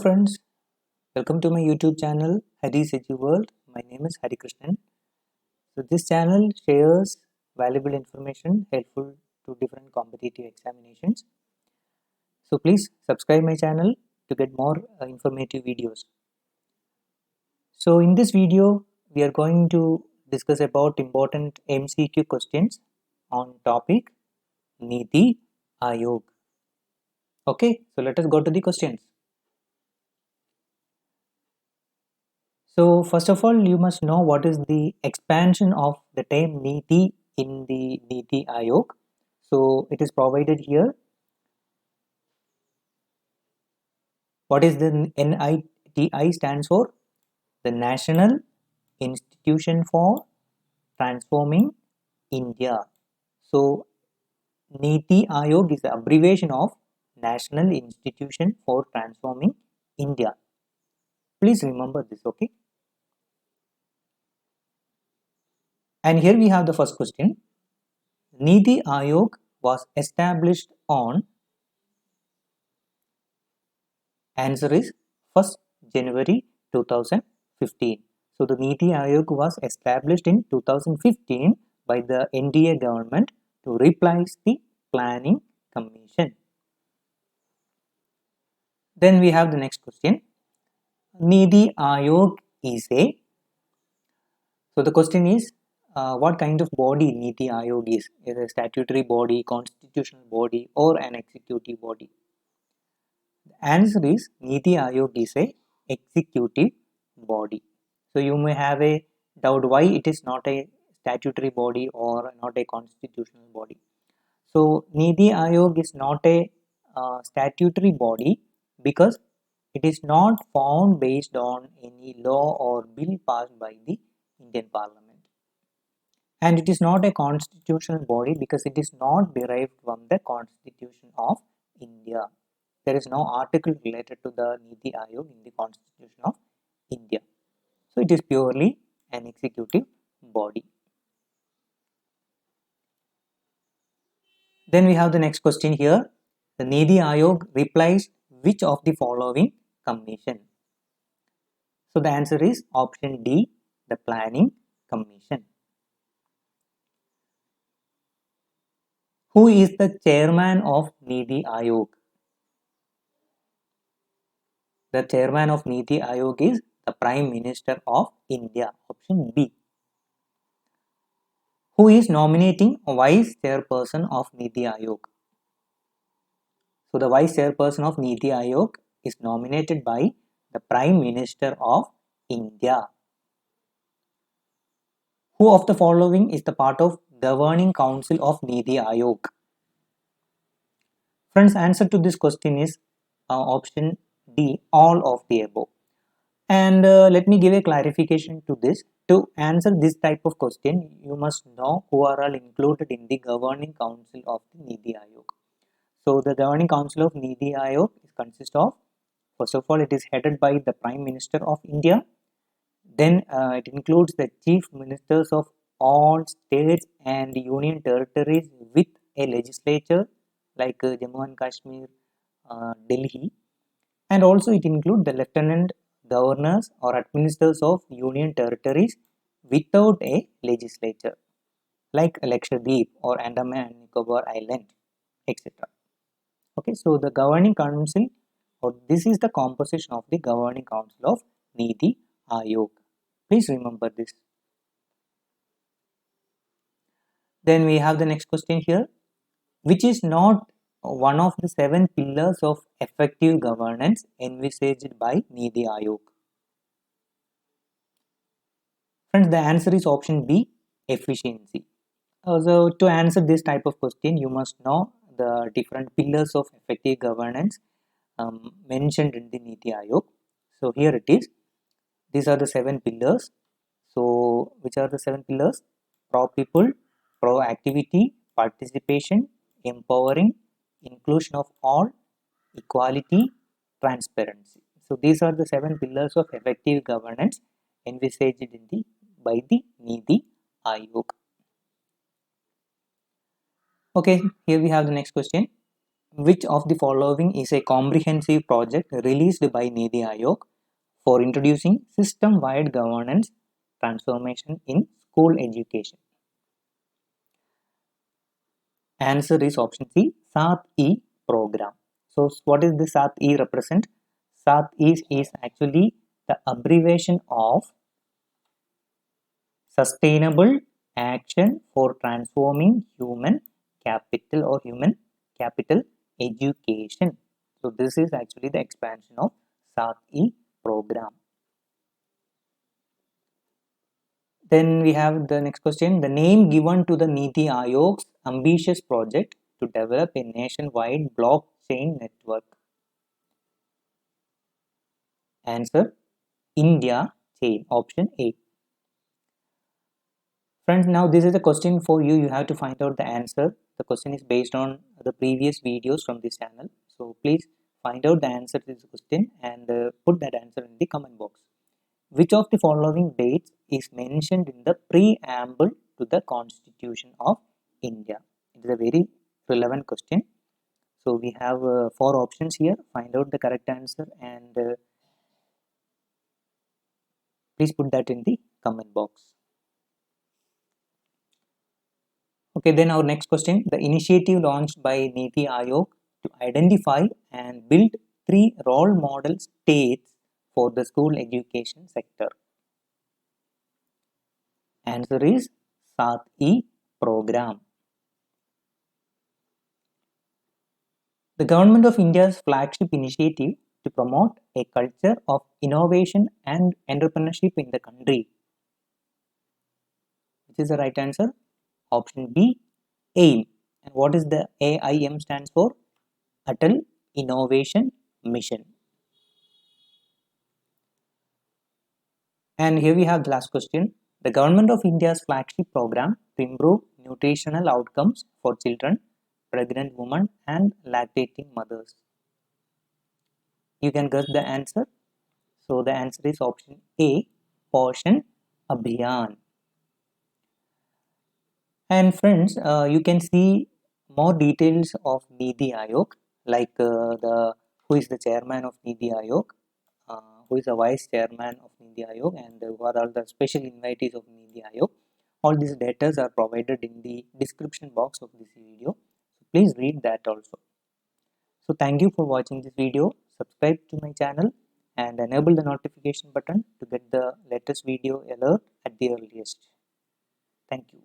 friends, welcome to my YouTube channel Hari's Edu World. My name is Hari Krishnan. So this channel shares valuable information helpful to different competitive examinations. So please subscribe my channel to get more informative videos. So in this video, we are going to discuss about important MCQ questions on topic Niti Aayog. Okay, so let us go to the questions. So first of all, you must know what is the expansion of the term Niti in the Niti Aayog. So it is provided here. What is the NITI stands for? The National Institution for Transforming India. So Niti Aayog is the abbreviation of National Institution for Transforming India. Please remember this, okay? And here we have the first question. Niti Aayog was established on, answer is 1st January 2015. So the Niti Aayog was established in 2015 by the NDA government to replace the Planning Commission. Then we have the next question. Niti Aayog is a, so the question is, what kind of body Niti Aayog is? Is it a statutory body, constitutional body, or an executive body? The answer is Niti Aayog is a executive body. So you may have a doubt why it is not a statutory body or not a constitutional body. So Niti Aayog is not a statutory body because it is not formed based on any law or bill passed by the Indian Parliament. And it is not a constitutional body because it is not derived from the Constitution of India. There is no article related to the Niti Aayog in the Constitution of India. So it is purely an executive body. Then we have the next question here. The Niti Aayog replies which of the following commission? So the answer is option D, the Planning Commission. Who is the chairman of Niti Aayog? The chairman of Niti Aayog is the Prime Minister of India, option B. Who is nominating vice chairperson of Niti Aayog? So the vice chairperson of Niti Aayog is nominated by the Prime Minister of India. Who of the following is the part of Governing Council of Niti Aayog? Friends, answer to this question is option D, all of the above. And let me give a clarification to this. To answer this type of question, you must know who are all included in the Governing Council of the Niti Aayog. So the Governing Council of Niti Aayog consists of, first of all, it is headed by the Prime Minister of India. Then it includes the Chief Ministers of all states and union territories with a legislature like Jammu and Kashmir, Delhi. And also it includes the Lieutenant Governors or Administrators of union territories without a legislature like Lakshadweep or Andaman and Nicobar Island, etc. Okay, so the Governing Council, or this is the composition of the Governing Council of Niti Aayog. Please remember this. Then we have the next question here. Which is not one of the 7 pillars of effective governance envisaged by Niti Aayog? Friends, the answer is option B, efficiency. So to answer this type of question, you must know the different pillars of effective governance mentioned in the Niti Aayog. So here it is. These are the 7 pillars. So which are the 7 pillars? Pro-people, pro-activity, participation, empowering, inclusion of all, equality, transparency. So these are the 7 pillars of effective governance envisaged by the Niti Aayog. Okay, here we have the next question. Which of the following is a comprehensive project released by Niti Aayog for introducing system-wide governance transformation in school education? Answer is option C, SAT-E program. So what is the SAT-E represent? SAT-E is actually the abbreviation of Sustainable Action for Transforming Human Capital or Human Capital Education. So this is actually the expansion of SAT-E program. Then we have the next question. The name given to the Niti Aayog's ambitious project to develop a nationwide blockchain network. Answer, India Chain, option A. Friends, now this is a question for you. You have to find out the answer. The question is based on the previous videos from this channel. So please find out the answer to this question and put that answer in the comment box. Which of the following dates is mentioned in the preamble to the Constitution of India? It is a very relevant question. So we have 4 options here. Find out the correct answer and please put that in the comment box. Okay, then our next question. The initiative launched by Niti Aayog to identify and build 3 role model states for the school education sector. Answer is SAT-E program. The Government of India's flagship initiative to promote a culture of innovation and entrepreneurship in the country. Which is the right answer? Option B, AIM. And what is the AIM stands for? Atal Innovation Mission. And here we have the last question. The Government of India's flagship program to improve nutritional outcomes for children, pregnant women and lactating mothers. You can guess the answer. So the answer is option A, Poshan Abhiyan. And friends, you can see more details of Niti Aayog, like who is the chairman of Niti Aayog, who is the vice chairman of Niti Aayog, and who are all the special invitees of Niti Aayog. All these data are provided in the description box of this video. So please read that also. So thank you for watching this video. Subscribe to my channel and enable the notification button to get the latest video alert at the earliest. Thank you.